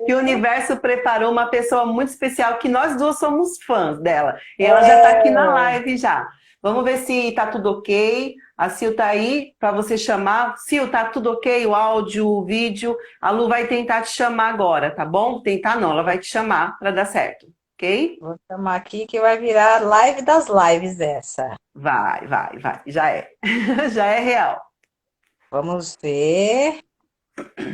que o universo preparou uma pessoa muito especial, que nós duas somos fãs dela. E ela já está aqui na live já. Vamos ver se tá tudo ok. A Sil tá aí para você chamar. Sil, tá tudo ok? O áudio, o vídeo. A Lu vai tentar te chamar agora, tá bom? Tentar não, ela vai te chamar para dar certo, ok? Vou chamar aqui que vai virar live das lives essa. Vai, vai, vai. Já é. Já é real. Vamos ver.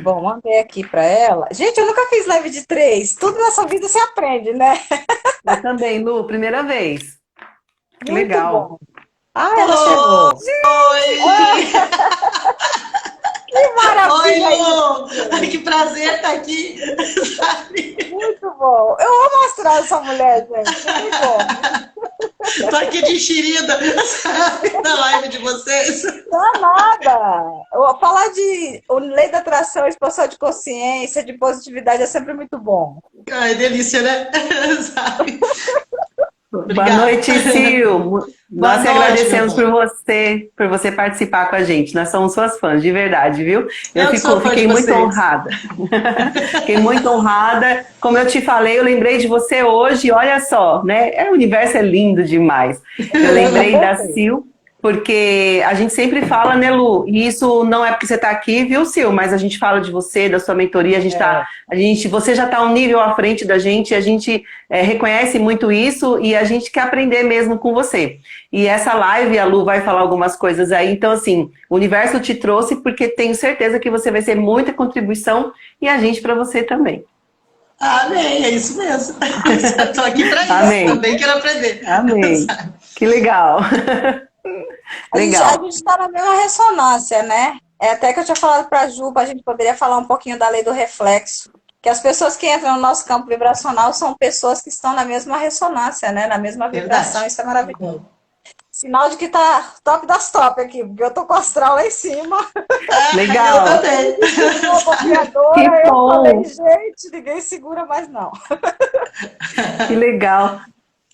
Bom, mandei aqui para ela. Gente, eu nunca fiz live de três. Tudo nessa vida se aprende, né? Eu também, Lu, primeira vez. Que Muito legal. bom. Ah, ela Oi! chegou. Que Oi, maravilha Lu! Ai, isso! que prazer estar aqui, sabe? Muito bom. Eu vou mostrar essa mulher, gente. Não tem como. Tô aqui de enxerida, sabe? Na live de vocês. Não é nada. Falar de lei da atração, expansão de consciência, de positividade é sempre muito bom. Ai, delícia, né? Sabe? Boa Obrigada. noite, Sil. Nós que Boa noite, agradecemos meu amor. por você participar com a gente. Nós somos suas fãs, de verdade, viu? Eu que sou fã de Fiquei muito vocês. honrada. Fiquei muito honrada. Como eu te falei, eu lembrei de você hoje. Olha só, né? O universo é lindo demais. Eu lembrei da Sil, porque a gente sempre fala, né, Lu? E isso não é porque você está aqui, viu, Sil? Mas a gente fala de você, da sua mentoria. Você já está um nível à frente da gente. A gente reconhece muito isso e a gente quer aprender mesmo com você. E essa live, a Lu vai falar algumas coisas aí. Então, assim, o universo te trouxe porque tenho certeza que você vai ser muita contribuição e a gente para você também. Amém, é isso mesmo. Estou aqui para isso. Amém. Também quero aprender. Amém. Sabe? Que legal. A Legal. gente está na mesma ressonância, né? É até que eu tinha falado para a Ju, a gente poderia falar um pouquinho da lei do reflexo. Que as pessoas que entram no nosso campo vibracional são pessoas que estão na mesma ressonância, né? Na mesma vibração. Verdade. Isso é maravilhoso. Sinal de que tá top das top aqui, porque eu tô com o astral lá em cima. Legal. Eu também. Uma copiadora, Que eu bom. falei, gente, ninguém segura mais não. Que legal.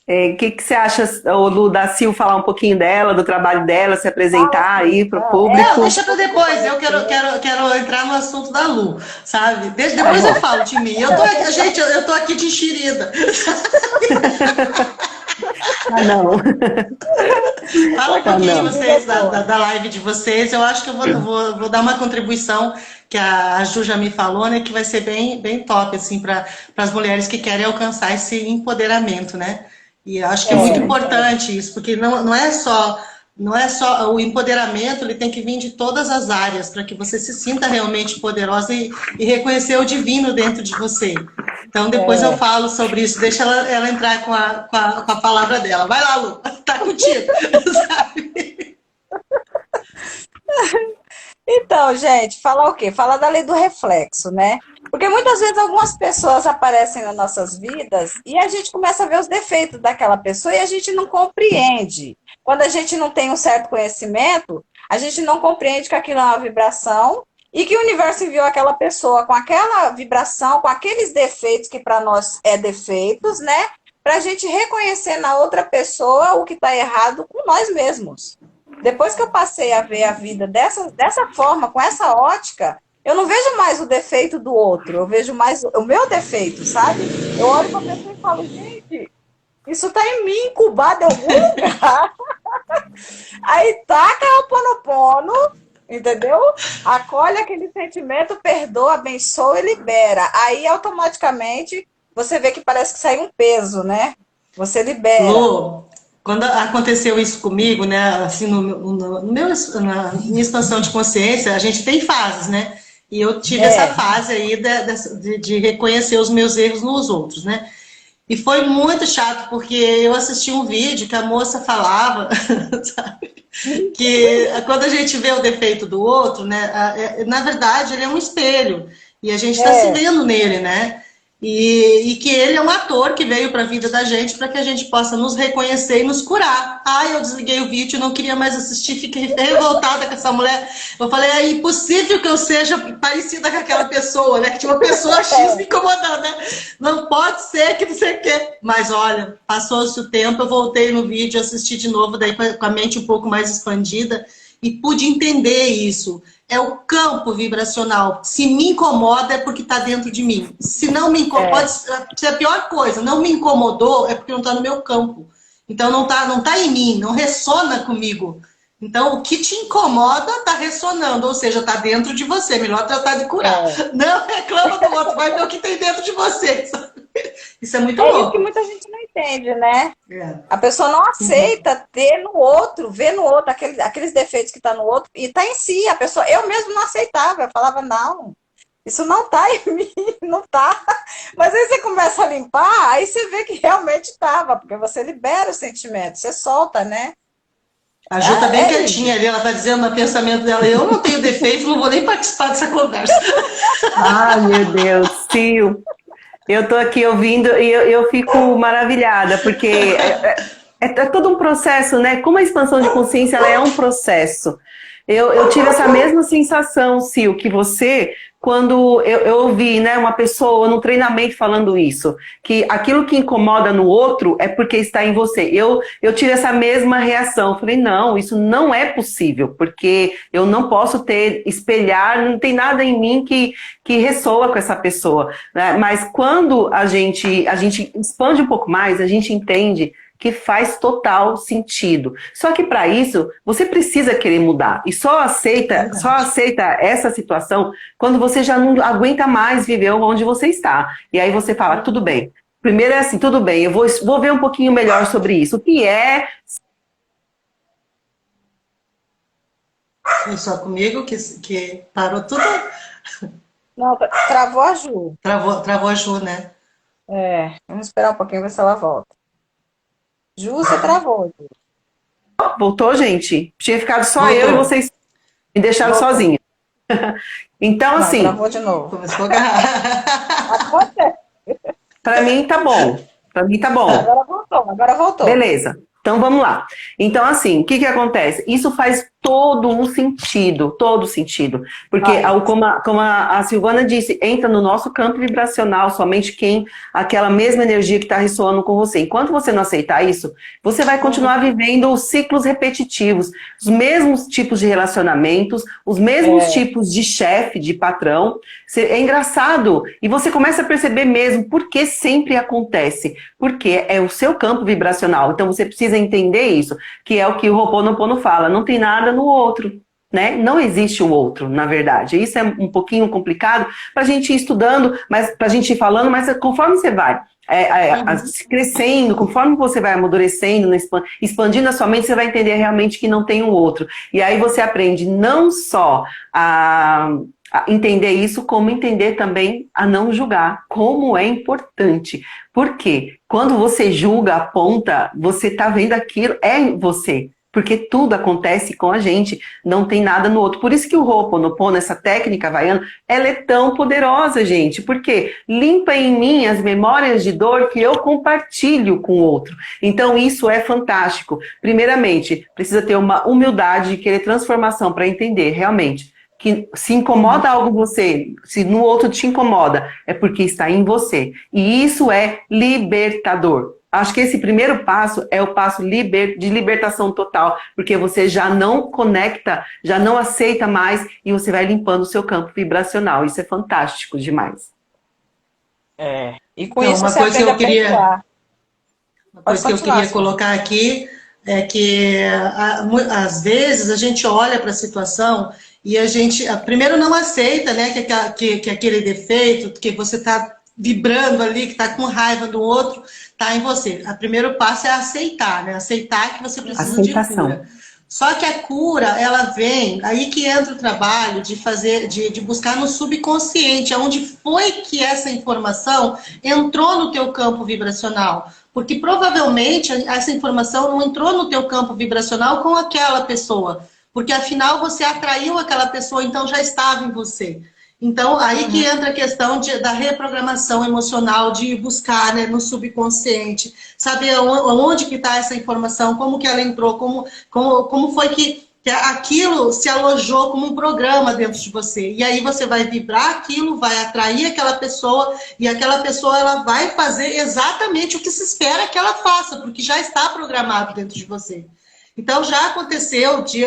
O que você acha, Lu, da Sil falar um pouquinho dela, do trabalho dela, se apresentar aí para o público? Não, deixa para depois. Eu quero entrar no assunto da Lu, sabe? Depois eu falo de mim. Gente, eu tô aqui de enxerida. Ah, não. Fala um pouquinho não. vocês da live de vocês. Eu acho que eu vou dar uma contribuição que a Ju já me falou, né? Que vai ser bem, bem top, assim, para as mulheres que querem alcançar esse empoderamento, né? E eu acho que é muito importante isso, porque não é só o empoderamento, ele tem que vir de todas as áreas, para que você se sinta realmente poderosa e reconhecer o divino dentro de você. Então, depois eu falo sobre isso, deixa ela entrar com a palavra dela. Vai lá, Lu, tá contigo. Sabe? Então, gente, falar o quê? Falar da lei do reflexo, né? Porque muitas vezes algumas pessoas aparecem nas nossas vidas e a gente começa a ver os defeitos daquela pessoa e a gente não compreende. Quando a gente não tem um certo conhecimento, a gente não compreende que aquilo é uma vibração e que o universo enviou aquela pessoa com aquela vibração, com aqueles defeitos que para nós é defeitos, né? Para a gente reconhecer na outra pessoa o que está errado com nós mesmos. Depois que eu passei a ver a vida dessa forma, com essa ótica, eu não vejo mais o defeito do outro, eu vejo mais o meu defeito, sabe? Eu olho para a pessoa e falo, gente, isso está em mim, incubado em algum lugar. Aí taca o Ho'oponopono, entendeu? Acolhe aquele sentimento, perdoa, abençoa e libera. Aí, automaticamente, você vê que parece que sai um peso, né? Você libera. Lu, quando aconteceu isso comigo, né, assim, na minha expansão de consciência, a gente tem fases, né? E eu tive essa fase aí de reconhecer os meus erros nos outros, né? E foi muito chato, porque eu assisti um vídeo que a moça falava, sabe? Que quando a gente vê o defeito do outro, né? Na verdade, ele é um espelho. E a gente está se vendo nele, né? E que ele é um ator que veio para a vida da gente para que a gente possa nos reconhecer e nos curar. Ai, eu desliguei o vídeo, não queria mais assistir, fiquei revoltada com essa mulher. Eu falei, é impossível que eu seja parecida com aquela pessoa, né? Que tinha uma pessoa X me incomodando, né? Não pode ser que não sei o quê. Mas olha, passou-se o tempo, eu voltei no vídeo, assisti de novo, daí com a mente um pouco mais expandida e pude entender isso. é o campo vibracional. Se me incomoda é porque está dentro de mim. Se não me incomoda, pode ser a pior coisa. Não me incomodou é porque não está no meu campo. Então não tá em mim, não ressona comigo. Então o que te incomoda está ressonando, ou seja, está dentro de você. Melhor tratar de curar. Não reclama do outro, vai ver o que tem dentro de você. Isso é muito louco. É isso que muita gente não entende, né? A pessoa não aceita ter no outro, ver no outro aqueles defeitos que está no outro e está em si. A pessoa, eu mesmo não aceitava, eu falava, não, isso não está em mim, não está. Mas aí você começa a limpar, aí você vê que realmente estava, porque você libera o sentimento, você solta, né? A Ju tá bem quietinha ali, ela tá dizendo no pensamento dela, eu não tenho defeito, não vou nem participar dessa conversa. Ai, meu Deus, Sil. Eu tô aqui ouvindo e eu fico maravilhada, porque é todo um processo, né? Como a expansão de consciência ela é um processo. Eu tive essa mesma sensação, Sil, que você, quando eu ouvi, né, uma pessoa no treinamento falando isso, que aquilo que incomoda no outro é porque está em você. Eu tive essa mesma reação. Falei, não, isso não é possível, porque eu não posso espelhar, não tem nada em mim que ressoa com essa pessoa, né? Mas quando a gente expande um pouco mais, a gente entende que faz total sentido. Só que para isso, você precisa querer mudar. E só aceita essa situação quando você já não aguenta mais viver onde você está. E aí você fala, tudo bem. Primeiro é assim, tudo bem, eu vou ver um pouquinho melhor sobre isso. O que é... Foi só comigo que parou tudo? Não, travou a Ju. Travou a Ju, né? Vamos esperar um pouquinho, ver se ela volta. Ju, você travou. Ju. Voltou, gente? Tinha ficado só Voltou. eu e vocês me deixaram sozinha. Então, Não, assim... travou de novo. Começou a agarrar. Para mim tá bom. Para mim tá bom. Agora voltou. Beleza. Então vamos lá. Então, assim, o que acontece? Isso faz todo um sentido, todo sentido. Porque, como a Silvana disse, entra no nosso campo vibracional somente aquela mesma energia que está ressoando com você. Enquanto você não aceitar isso, você vai continuar vivendo os ciclos repetitivos, os mesmos tipos de relacionamentos, os mesmos tipos de chefe, de patrão. É engraçado. E você começa a perceber mesmo por que sempre acontece. Porque é o seu campo vibracional. Então você precisa entender isso, que é o que o Ho'oponopono fala. Não tem nada no outro, né? Não existe o outro, na verdade. Isso é um pouquinho complicado para a gente ir estudando, mas para a gente ir falando, mas conforme você vai crescendo, conforme você vai amadurecendo, expandindo a sua mente, você vai entender realmente que não tem um outro. E aí você aprende não só a entender isso, como entender também a não julgar, como é importante. Porque quando você julga, aponta, você está vendo aquilo, é você. Porque tudo acontece com a gente, não tem nada no outro. Por isso que o Ho'oponopono, essa técnica havaiana, ela é tão poderosa, gente. Porque limpa em mim as memórias de dor que eu compartilho com o outro. Então isso é fantástico. Primeiramente, precisa ter uma humildade de querer transformação para entender realmente que se incomoda algo em você, se no outro te incomoda, é porque está em você. E isso é libertador. Acho que esse primeiro passo é o passo de libertação total, porque você já não conecta, já não aceita mais e você vai limpando o seu campo vibracional. Isso é fantástico demais. E com isso você aprende a perdoar. Uma coisa que eu queria colocar aqui é que às vezes a gente olha para a situação e a gente primeiro não aceita, né, que aquele defeito, que você está vibrando ali, que está com raiva do outro, está em você. O primeiro passo é aceitar, né? Aceitar que você precisa de cura. Só que a cura, ela vem, aí que entra o trabalho de buscar no subconsciente, onde foi que essa informação entrou no teu campo vibracional. Porque provavelmente essa informação não entrou no teu campo vibracional com aquela pessoa. Porque afinal você atraiu aquela pessoa, então já estava em você. Então, aí que entra a questão da reprogramação emocional, de buscar, né, no subconsciente, saber onde que está essa informação, como que ela entrou, como foi que aquilo se alojou como um programa dentro de você. E aí você vai vibrar aquilo, vai atrair aquela pessoa, e aquela pessoa ela vai fazer exatamente o que se espera que ela faça, porque já está programado dentro de você. Então, já aconteceu de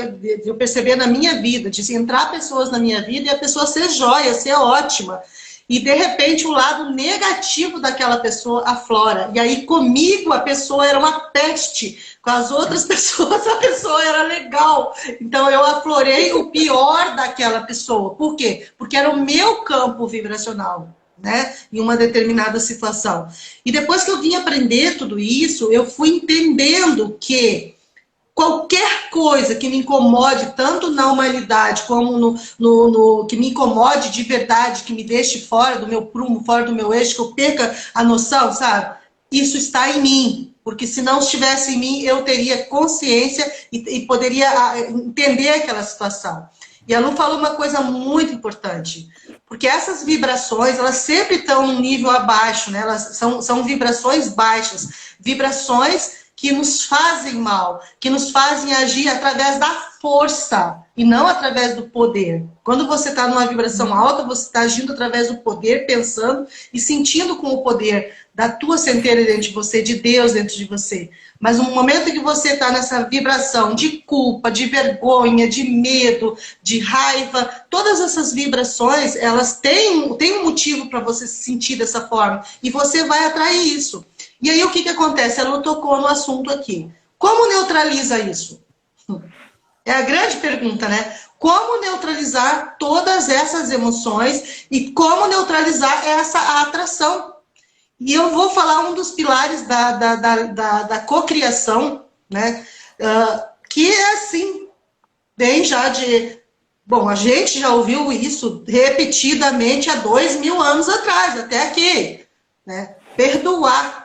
eu perceber na minha vida, de entrar pessoas na minha vida e a pessoa ser joia, ser ótima. E, de repente, o lado negativo daquela pessoa aflora. E aí, comigo, a pessoa era uma peste. Com as outras pessoas, a pessoa era legal. Então, eu aflorei o pior daquela pessoa. Por quê? Porque era o meu campo vibracional, né? Em uma determinada situação. E depois que eu vim aprender tudo isso, eu fui entendendo que qualquer coisa que me incomode, tanto na humanidade como que me incomode de verdade, que me deixe fora do meu prumo, fora do meu eixo, que eu perca a noção, sabe? Isso está em mim. Porque se não estivesse em mim, eu teria consciência e poderia entender aquela situação. E a Lu falou uma coisa muito importante. Porque essas vibrações, elas sempre estão num nível abaixo, né? Elas são vibrações baixas. Vibrações que nos fazem mal, que nos fazem agir através da força e não através do poder. Quando você está numa vibração alta, você está agindo através do poder, pensando e sentindo com o poder da tua centelha dentro de você, de Deus dentro de você. Mas no momento que você está nessa vibração de culpa, de vergonha, de medo, de raiva, todas essas vibrações, elas têm um motivo para você se sentir dessa forma. E você vai atrair isso. E aí o que acontece? Ela tocou no assunto aqui. Como neutraliza isso? É a grande pergunta, né? Como neutralizar todas essas emoções e como neutralizar essa atração? E eu vou falar um dos pilares da cocriação, né? Que é assim, bem já de... Bom, a gente já ouviu isso repetidamente há 2000 anos atrás, até aqui, né? Perdoar.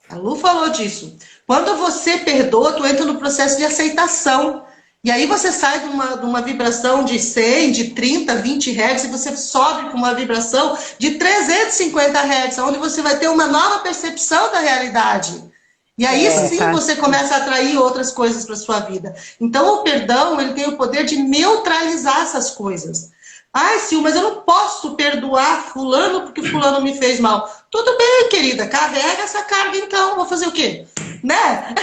A Lu falou disso. Quando você perdoa, tu entra no processo de aceitação. E aí você sai de uma vibração de 100, de 30, 20 Hz e você sobe para uma vibração de 350 Hz, onde você vai ter uma nova percepção da realidade. E aí sim você começa a atrair outras coisas para sua vida. Então o perdão, ele tem o poder de neutralizar essas coisas. Ai, Sil, mas eu não posso perdoar fulano porque fulano me fez mal. Tudo bem, querida, carrega essa carga então, vou fazer o quê? Né?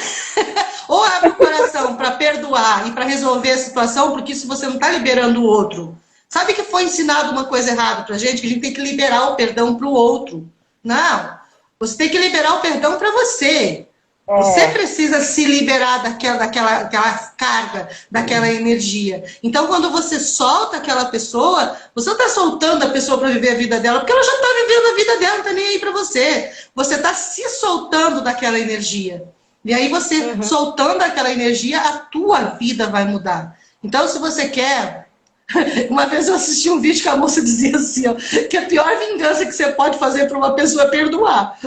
Ou abre o coração para perdoar e para resolver a situação, porque isso você não está liberando o outro. Sabe que foi ensinado uma coisa errada pra gente? Que a gente tem que liberar o perdão pro outro. Não, você tem que liberar o perdão para você. Você precisa se liberar daquela carga, daquela energia. Então, quando você solta aquela pessoa, você não está soltando a pessoa para viver a vida dela, porque ela já está vivendo a vida dela, não está nem aí para você. Você está se soltando daquela energia. E aí você, soltando aquela energia, a tua vida vai mudar. Então, se você quer... Uma vez eu assisti um vídeo que a moça dizia assim, ó, que a pior vingança que você pode fazer para uma pessoa é perdoar.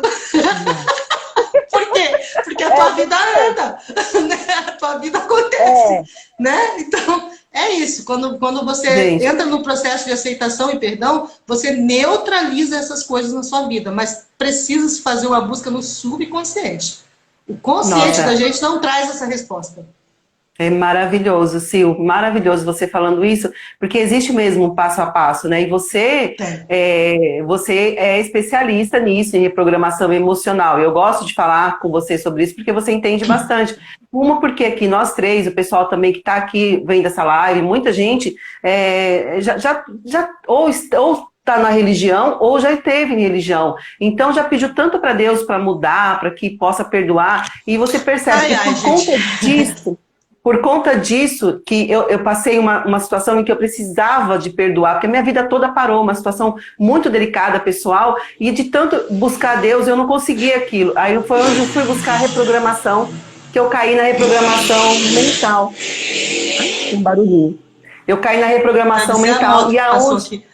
Por quê? Porque a tua vida anda, né? A tua vida acontece, né? Então, é isso. Quando você entra no processo de aceitação e perdão, você neutraliza essas coisas na sua vida, mas precisa se fazer uma busca no subconsciente. O consciente da gente não traz essa resposta. É maravilhoso, Sil, maravilhoso você falando isso, porque existe mesmo um passo a passo, né? E você é especialista nisso, em reprogramação emocional. Eu gosto de falar com você sobre isso, porque você entende bastante. Uma, porque aqui nós três, o pessoal também que está aqui vendo essa live, muita gente ou está na religião ou já esteve em religião. Então já pediu tanto para Deus para mudar, para que possa perdoar. E você percebe que por conta disso... Por conta disso, que eu passei uma situação em que eu precisava de perdoar, porque a minha vida toda parou, uma situação muito delicada, pessoal, e de tanto buscar Deus, eu não conseguia aquilo. Aí foi onde eu fui buscar a reprogramação, que eu caí na reprogramação mental. Um barulhinho. Eu caí na reprogramação mental. E aonde...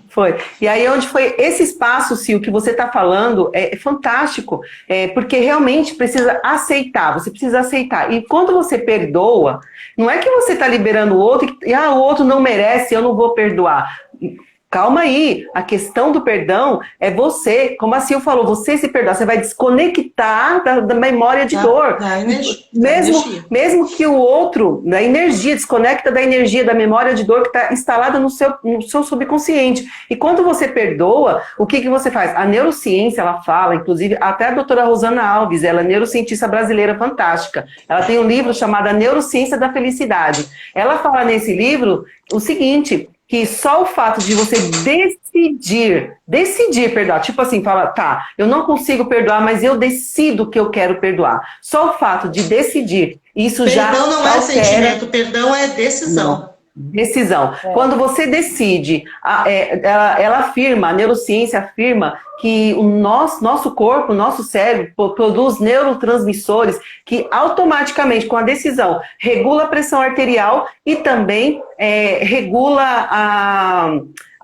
Foi. E aí, onde foi esse espaço, Sil, que você está falando, é fantástico, porque realmente precisa aceitar, você precisa aceitar. E quando você perdoa, não é que você está liberando o outro e o outro não merece, eu não vou perdoar. calma aí, a questão do perdão é você, como a Sil falou, você se perdoar, você vai desconectar da memória de dor. Mesmo que o outro, da energia, desconecta da energia, da memória de dor que está instalada no seu subconsciente. E quando você perdoa, o que você faz? A neurociência, ela fala, inclusive, até a doutora Rosana Alves, ela é neurocientista brasileira fantástica. Ela tem um livro chamado A Neurociência da Felicidade. Ela fala nesse livro o seguinte, que só o fato de você decidir perdoar, tipo assim, fala, tá, eu não consigo perdoar, mas eu decido que eu quero perdoar. Só o fato de decidir, isso já... Perdão não é sentimento, perdão é decisão. Não. Decisão. Quando você decide, ela afirma, a neurociência afirma que o nosso corpo, o nosso cérebro produz neurotransmissores que automaticamente, com a decisão, regula a pressão arterial e também regula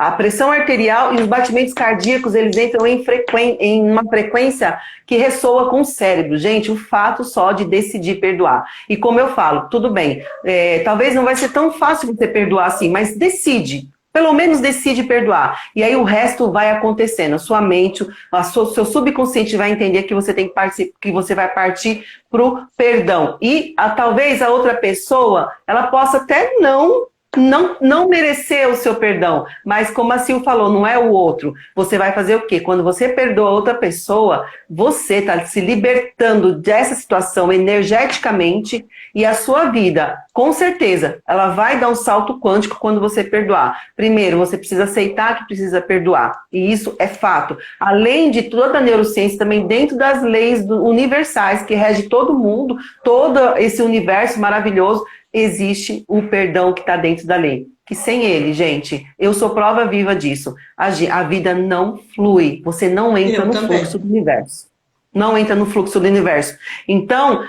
a pressão arterial e os batimentos cardíacos, eles entram em uma frequência que ressoa com o cérebro. Gente, o fato só de decidir perdoar. E como eu falo, tudo bem, talvez não vai ser tão fácil você perdoar assim, mas decide. Pelo menos decide perdoar. E aí o resto vai acontecendo. A sua mente, seu subconsciente vai entender que você tem que você vai partir pro perdão. E talvez a outra pessoa, ela possa até não merecer o seu perdão, mas como a Sil falou, não é o outro. Você vai fazer o quê? Quando você perdoa outra pessoa, você está se libertando dessa situação energeticamente e a sua vida, com certeza, ela vai dar um salto quântico quando você perdoar. Primeiro, você precisa aceitar que precisa perdoar, e isso é fato. Além de toda a neurociência, também dentro das leis universais que rege todo mundo, todo esse universo maravilhoso, existe o perdão que está dentro da lei. Que sem ele, gente, eu sou prova viva disso. A vida não flui. Você não entra no fluxo do universo. Não entra no fluxo do universo. Então,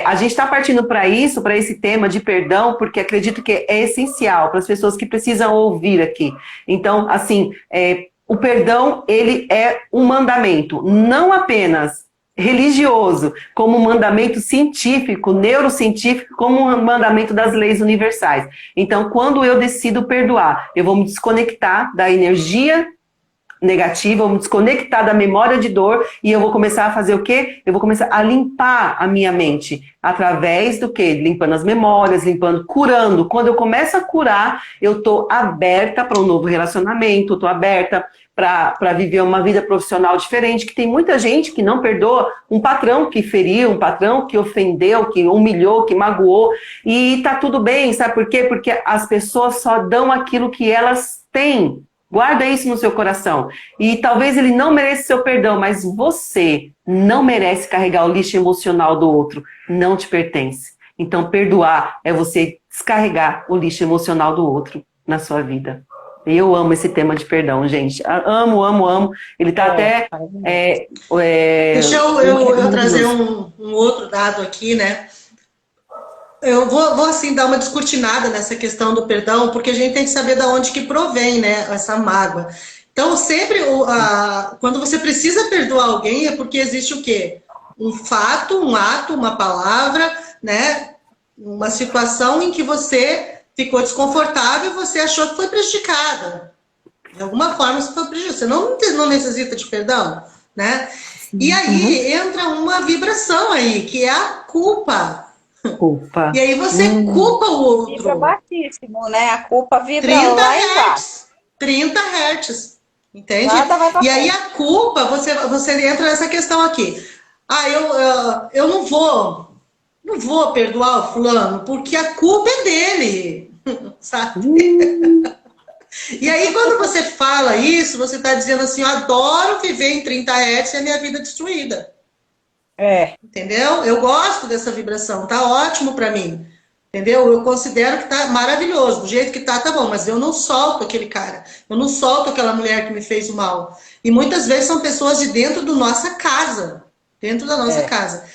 a gente está partindo para isso, para esse tema de perdão, porque acredito que é essencial para as pessoas que precisam ouvir aqui. Então, assim, o perdão, ele é um mandamento, não apenas religioso, como um mandamento científico, neurocientífico, como um mandamento das leis universais. Então, quando eu decido perdoar, eu vou me desconectar da energia negativa, eu vou me desconectar da memória de dor e eu vou começar a fazer o quê? Eu vou começar a limpar a minha mente. Através do quê? Limpando as memórias, curando. Quando eu começo a curar, eu estou aberta para um novo relacionamento, estou aberta para viver uma vida profissional diferente, que tem muita gente que não perdoa um patrão que feriu, um patrão que ofendeu, que humilhou, que magoou, e tá tudo bem, sabe por quê? Porque as pessoas só dão aquilo que elas têm. Guarda isso no seu coração. E talvez ele não mereça seu perdão, mas você não merece carregar o lixo emocional do outro. Não te pertence. Então, perdoar é você descarregar o lixo emocional do outro na sua vida. Eu amo esse tema de perdão, gente. Amo, amo, amo. Ele tá até... Deixa eu trazer um outro dado aqui, né? Eu vou assim, dar uma descortinada nessa questão do perdão, porque a gente tem que saber de onde que provém, né, essa mágoa. Então, sempre, quando você precisa perdoar alguém, é porque existe o quê? Um fato, um ato, uma palavra, né? Uma situação em que você ficou desconfortável e você achou que foi prejudicada. De alguma forma você foi prejudicada. Você não necessita de perdão, né? E aí entra uma vibração aí, que é a culpa. E aí você culpa o outro. Vibra baixíssimo, né? A culpa vibra 30 lá Hz. 30 Hz. Entende? E aí a culpa, você entra nessa questão aqui. Eu não vou perdoar o fulano, porque a culpa é dele. Sabe? E aí quando você fala isso, você está dizendo assim, eu adoro viver em 30 Hz e a minha vida destruída. Entendeu? Eu gosto dessa vibração, tá ótimo pra mim. Entendeu? Eu considero que tá maravilhoso. Do jeito que tá bom, mas eu não solto aquele cara. Eu não solto aquela mulher que me fez o mal. E muitas vezes são pessoas de dentro da nossa casa. Dentro da nossa casa.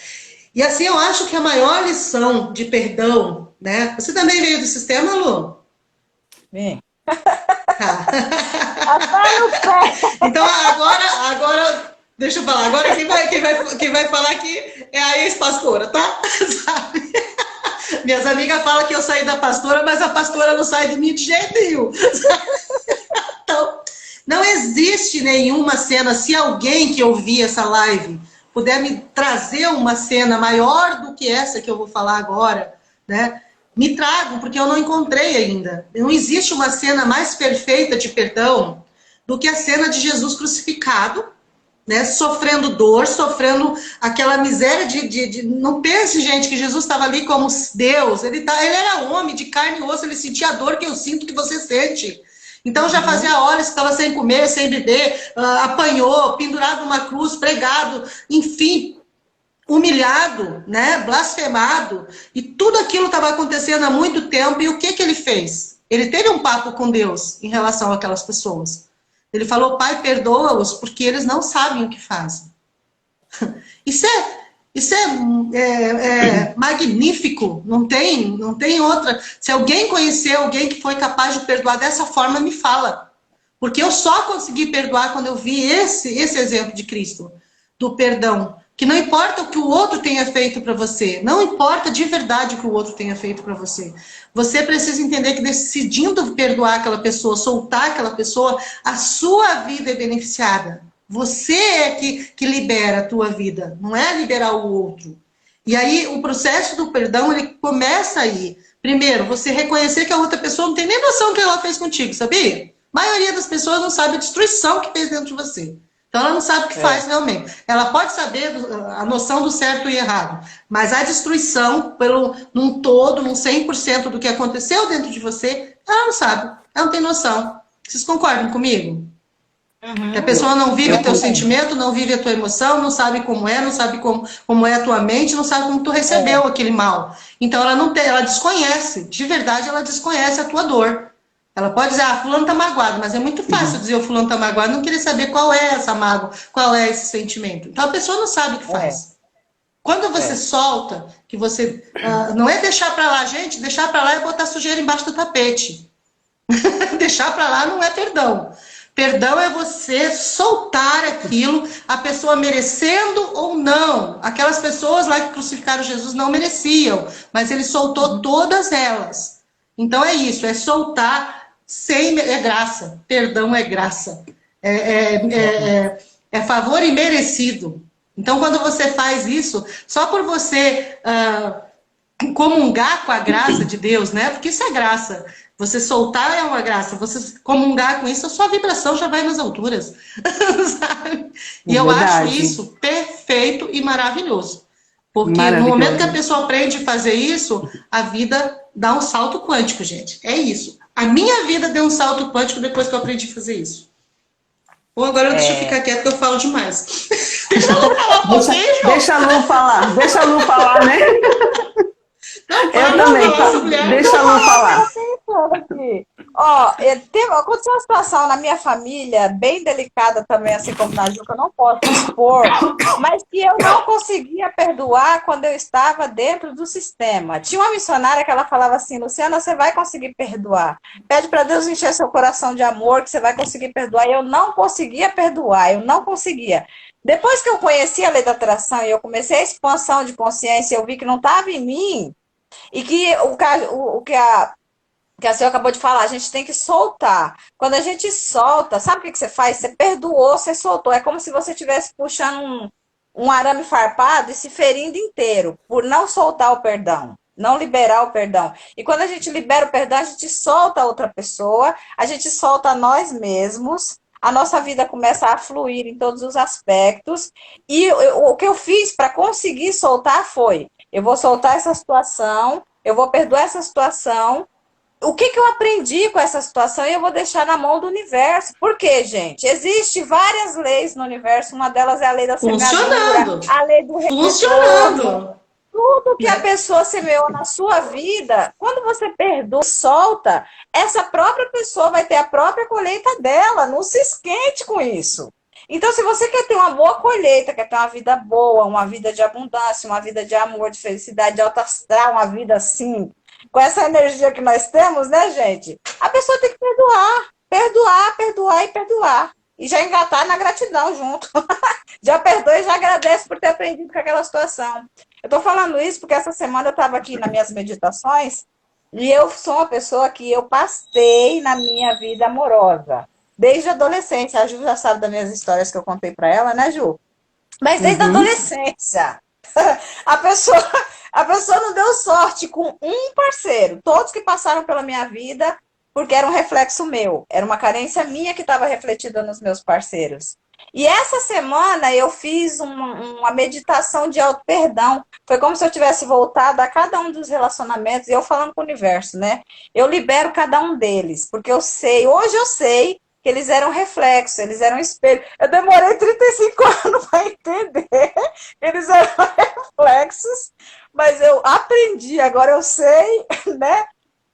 E assim, eu acho que a maior lição de perdão, né? Você também veio do sistema, Lu? Vem. Tá. Então agora... Deixa eu falar, agora quem vai falar aqui é a ex-pastora, tá? Sabe? Minhas amigas falam que eu saí da pastora, mas a pastora não sai de mim de jeito nenhum. Então, Não existe nenhuma cena, se alguém que ouvir essa live puder me trazer uma cena maior do que essa que eu vou falar agora, né? Me tragam, porque eu não encontrei ainda. Não existe uma cena mais perfeita de perdão do que a cena de Jesus crucificado, né, sofrendo dor, sofrendo aquela miséria Não pense, gente, que Jesus estava ali como Deus. Ele era homem de carne e osso, ele sentia a dor que eu sinto, que você sente. Então já fazia horas que estava sem comer, sem beber, apanhou, pendurado numa cruz, pregado, enfim, humilhado, né, blasfemado. E tudo aquilo estava acontecendo há muito tempo. E o que ele fez? Ele teve um papo com Deus em relação àquelas pessoas. Ele falou: Pai, perdoa-os, porque eles não sabem o que fazem. Isso é magnífico, não tem outra. Se alguém conhecer alguém que foi capaz de perdoar dessa forma, me fala. Porque eu só consegui perdoar quando eu vi esse exemplo de Cristo, do perdão. Que não importa o que o outro tenha feito para você, não importa de verdade o que o outro tenha feito para você. Você precisa entender que decidindo perdoar aquela pessoa, soltar aquela pessoa, a sua vida é beneficiada. Você é que libera a tua vida, não é liberar o outro. E aí o processo do perdão, ele começa aí. Primeiro, você reconhecer que a outra pessoa não tem nem noção do que ela fez contigo, sabia? A maioria das pessoas não sabe a destruição que fez dentro de você. Então ela não sabe o que faz realmente. Ela pode saber a noção do certo e errado, mas a destruição, num todo, num 100% do que aconteceu dentro de você, ela não sabe, ela não tem noção. Vocês concordam comigo? Que a pessoa não vive o teu sentimento, não vive a tua emoção, não sabe como é, não sabe como é a tua mente, não sabe como tu recebeu aquele mal. Então ela desconhece, de verdade ela desconhece a tua dor. Ela pode dizer: fulano tá magoado, mas é muito fácil dizer o fulano tá magoado, não querer saber qual é essa mágoa, qual é esse sentimento. Então a pessoa não sabe o que faz. Quando você solta, que você... não é deixar pra lá, gente, deixar pra lá é botar sujeira embaixo do tapete. Deixar pra lá não é perdão. Perdão é você soltar aquilo, a pessoa merecendo ou não. Aquelas pessoas lá que crucificaram Jesus não mereciam, mas ele soltou todas elas. Então é isso, é soltar é graça. Perdão é graça. É favor imerecido. Então, quando você faz isso, só por você comungar com a graça de Deus, né? Porque isso é graça. Você soltar é uma graça. Você comungar com isso, a sua vibração já vai nas alturas. Sabe? E eu acho isso perfeito e maravilhoso. Porque no momento que a pessoa aprende a fazer isso, a vida dá um salto quântico, gente. É isso. A minha vida deu um salto quântico depois que eu aprendi a fazer isso. Ou agora deixa eu ficar quieto que eu falo demais. Deixa a Lu falar vocês, Deixa a Lu falar, né? Eu também, deixa a Lu falar. Aconteceu uma situação na minha família, bem delicada também, assim como na Ju, que eu não posso expor, mas que eu não conseguia perdoar quando eu estava dentro do sistema. Tinha uma missionária que ela falava assim: Luciana, você vai conseguir perdoar. Pede para Deus encher seu coração de amor, que você vai conseguir perdoar. E eu não conseguia perdoar, eu não conseguia. Depois que eu conheci a lei da atração e eu comecei a expansão de consciência, eu vi que não estava em mim, e que o que a senhora acabou de falar, a gente tem que soltar. Quando a gente solta, sabe o que você faz? Você perdoou, você soltou. É como se você estivesse puxando um arame farpado e se ferindo inteiro, por não soltar o perdão, não liberar o perdão. E quando a gente libera o perdão, a gente solta a outra pessoa, a gente solta nós mesmos, a nossa vida começa a fluir em todos os aspectos. E o que eu fiz para conseguir soltar foi: eu vou soltar essa situação, eu vou perdoar essa situação. O que eu aprendi com essa situação e eu vou deixar na mão do universo. Por quê, gente? Existem várias leis no universo, uma delas é a lei da semeadura, a lei do retorno. Tudo que a pessoa semeou na sua vida, quando você perdoa, solta, essa própria pessoa vai ter a própria colheita dela. Não se esquente com isso. Então, se você quer ter uma boa colheita, quer ter uma vida boa, uma vida de abundância, uma vida de amor, de felicidade, de alto astral, uma vida assim, com essa energia que nós temos, né, gente? A pessoa tem que perdoar. Perdoar, perdoar e perdoar. E já engatar na gratidão junto. Já perdoa e já agradece por ter aprendido com aquela situação. Eu tô falando isso porque essa semana eu estava aqui nas minhas meditações e eu sou uma pessoa que eu passei na minha vida amorosa. desde a adolescência. A Ju já sabe das minhas histórias que eu contei para ela, né, Ju? Mas desde a adolescência. A pessoa não deu sorte com um parceiro. Todos que passaram pela minha vida, porque era um reflexo meu. Era uma carência minha que estava refletida nos meus parceiros. E essa semana eu fiz uma meditação de auto-perdão. Foi como se eu tivesse voltado a cada um dos relacionamentos, e eu falando com o universo, né? Eu libero cada um deles, porque hoje eu sei que eles eram reflexo, eles eram espelho. Eu demorei 35 anos para entender que eles eram reflexos, mas eu aprendi, agora eu sei, né,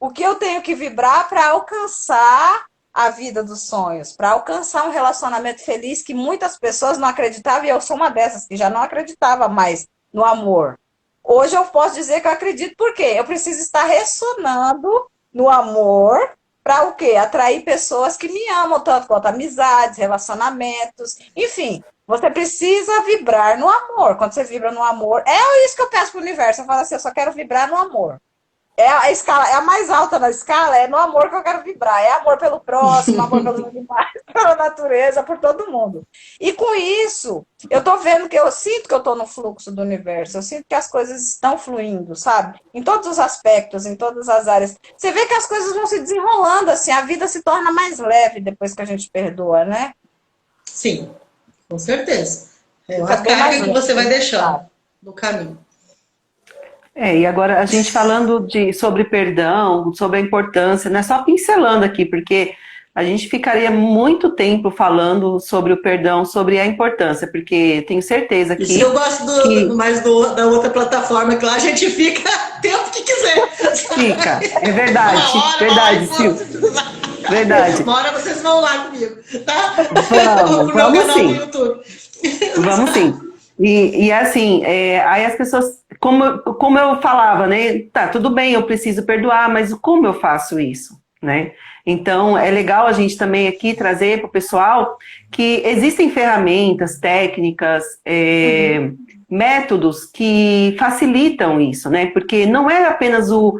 o que eu tenho que vibrar para alcançar a vida dos sonhos, para alcançar um relacionamento feliz que muitas pessoas não acreditavam, e eu sou uma dessas que já não acreditava mais no amor. Hoje eu posso dizer que eu acredito, porque eu preciso estar ressonando no amor, para o quê? Atrair pessoas que me amam, tanto quanto amizades, relacionamentos, enfim. Você precisa vibrar no amor. Quando você vibra no amor, é isso que eu peço para o universo. Eu falo assim, eu só quero vibrar no amor. É a escala, é a mais alta na escala, é no amor que eu quero vibrar. É amor pelo próximo, amor pelos animais, pela natureza, por todo mundo. E com isso, eu tô vendo que eu sinto que eu tô no fluxo do universo. Eu sinto que as coisas estão fluindo, sabe? Em todos os aspectos, em todas as áreas. Você vê que as coisas vão se desenrolando, assim, a vida se torna mais leve depois que a gente perdoa, né? Sim, com certeza. É uma carga que você vai deixar no caminho. E agora a gente falando sobre perdão, sobre a importância, não é só pincelando aqui, porque a gente ficaria muito tempo falando sobre o perdão, sobre a importância, porque tenho certeza que... Isso eu gosto mais da outra plataforma, que lá a gente fica o tempo que quiser. Fica, é verdade, verdade, Sil. Verdade. Uma hora vocês vão lá comigo, tá? Vamos sim. Vamos sim. E assim, aí as pessoas, como eu falava, né? Tá, tudo bem, eu preciso perdoar, mas como eu faço isso, né? Então, é legal a gente também aqui trazer para o pessoal que existem ferramentas, técnicas, métodos que facilitam isso, né? Porque não é apenas o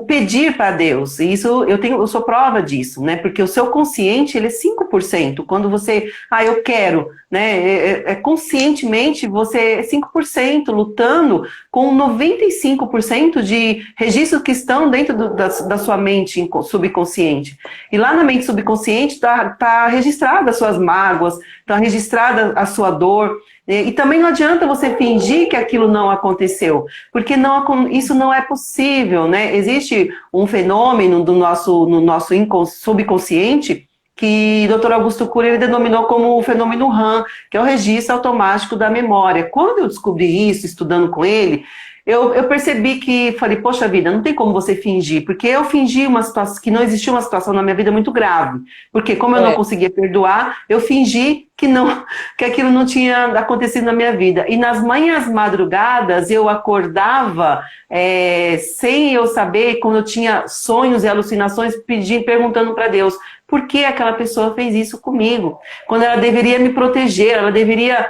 pedir para Deus, isso eu sou prova disso, né? Porque o seu consciente, ele é 5%. Quando você, eu quero, né? Conscientemente você é 5% lutando com 95% de registros que estão dentro da sua mente subconsciente. E lá na mente subconsciente tá registrada as suas mágoas, tá registrada a sua dor. E também não adianta você fingir que aquilo não aconteceu, porque isso não é possível, né? Existe um fenômeno no nosso subconsciente que o Dr. Augusto Cury ele denominou como o fenômeno RAM, que é o registro automático da memória. Quando eu descobri isso, estudando com ele, eu percebi que, falei, poxa vida, não tem como você fingir, porque eu fingi uma situação, que não existia uma situação na minha vida muito grave, porque como eu não conseguia perdoar, eu fingi que aquilo não tinha acontecido na minha vida. E nas manhãs madrugadas, eu acordava sem eu saber, quando eu tinha sonhos e alucinações, perguntando para Deus, por que aquela pessoa fez isso comigo? Quando ela deveria me proteger, ela deveria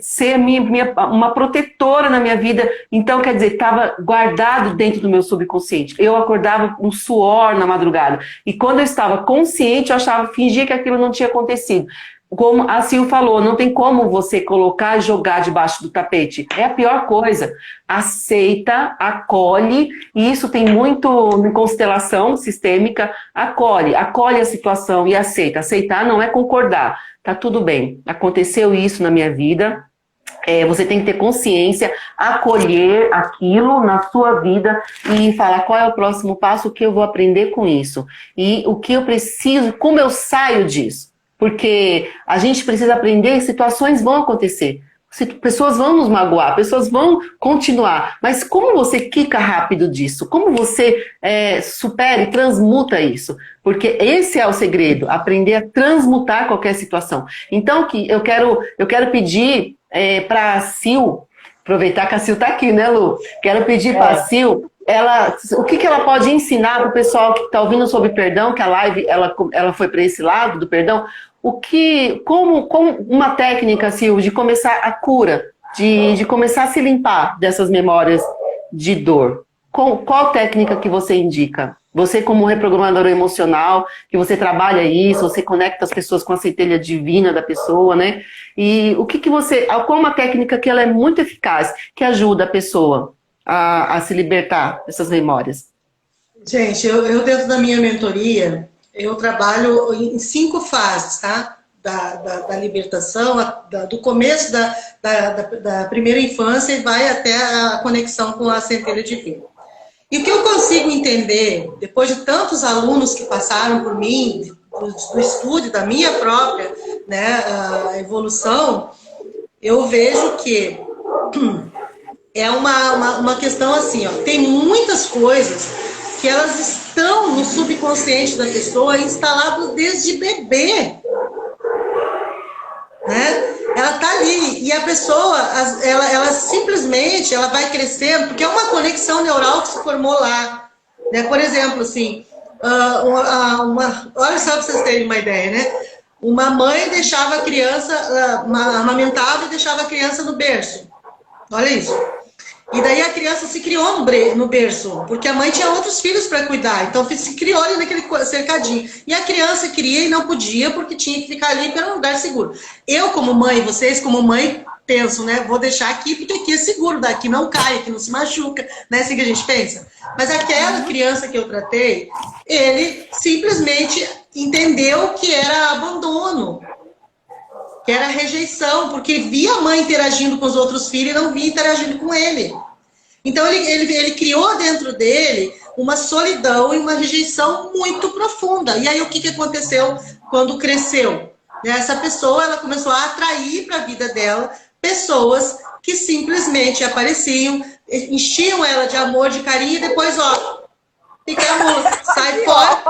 ser uma protetora na minha vida. Então, quer dizer, estava guardado dentro do meu subconsciente. Eu acordava com um suor na madrugada. E quando eu estava consciente, eu fingia que aquilo não tinha acontecido. Como a Sil falou, não tem como você colocar e jogar debaixo do tapete. É a pior coisa. Aceita, acolhe, e isso tem muito em constelação sistêmica, acolhe a situação e aceita. Aceitar não é concordar. Tá tudo bem, aconteceu isso na minha vida, você tem que ter consciência, acolher aquilo na sua vida e falar qual é o próximo passo, o que eu vou aprender com isso. E o que eu preciso, como eu saio disso. Porque a gente precisa aprender, situações vão acontecer. Pessoas vão nos magoar, pessoas vão continuar. Mas como você quica rápido disso? Como você supera e transmuta isso? Porque esse é o segredo, aprender a transmutar qualquer situação. Então, eu quero pedir para a Sil, aproveitar que a Sil está aqui, né, Lu? Quero pedir para a Sil, o que ela pode ensinar para o pessoal que está ouvindo sobre perdão, que a live ela foi para esse lado do perdão, como uma técnica, Sil, de começar a cura, de começar a se limpar dessas memórias de dor. Qual técnica que você indica? Você como reprogramador emocional, que você trabalha isso, você conecta as pessoas com a centelha divina da pessoa, né? E o que você... Qual uma técnica que ela é muito eficaz, que ajuda a pessoa a se libertar dessas memórias? Gente, dentro da minha mentoria, eu trabalho em 5 fases, tá? Da libertação, do começo da primeira infância e vai até a conexão com a centelha divina. E o que eu consigo entender, depois de tantos alunos que passaram por mim, do estudo, da minha própria, né, evolução, eu vejo que é uma questão assim, ó, tem muitas coisas que elas estão no subconsciente da pessoa instaladas desde bebê. Né? Ela está ali e a pessoa, ela simplesmente ela vai crescendo, porque é uma conexão neural que se formou lá. Né? Por exemplo, assim, olha só para vocês terem uma ideia, né? Uma mãe deixava a criança, amamentava e deixava a criança no berço. Olha isso. E daí a criança se criou no berço, porque a mãe tinha outros filhos para cuidar, então se criou ali naquele cercadinho. E a criança queria e não podia, porque tinha que ficar ali, porque era um lugar seguro. Eu, como mãe, vocês como mãe, penso, né, vou deixar aqui, porque aqui é seguro, daqui não cai, aqui não se machuca, né, assim que a gente pensa. Mas aquela criança que eu tratei, ele simplesmente entendeu que era abandono, que era rejeição, porque via a mãe interagindo com os outros filhos e não via interagindo com ele. Então ele criou dentro dele uma solidão e uma rejeição muito profunda. E aí o que aconteceu quando cresceu? Essa pessoa ela começou a atrair para a vida dela pessoas que simplesmente apareciam, enchiam ela de amor, de carinho, e depois, ó, fica a mula, sai fora.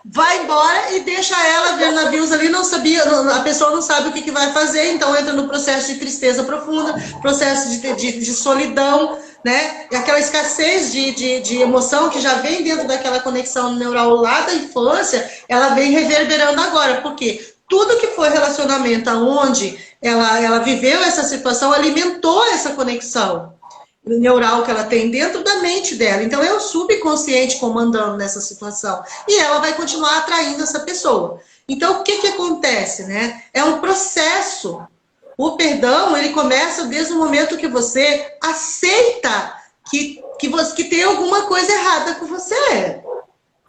Vai embora e deixa ela ver navios ali, não sabia, a pessoa não sabe o que vai fazer, então entra no processo de tristeza profunda, processo de solidão, né? E aquela escassez de emoção que já vem dentro daquela conexão neural lá da infância, ela vem reverberando agora, porque tudo que foi relacionamento aonde ela viveu essa situação alimentou essa conexão neural que ela tem dentro da mente dela. Então é o subconsciente comandando nessa situação. E ela vai continuar atraindo essa pessoa. Então o que acontece, né? É um processo. O perdão, ele começa desde o momento que você aceita que tem alguma coisa errada com você.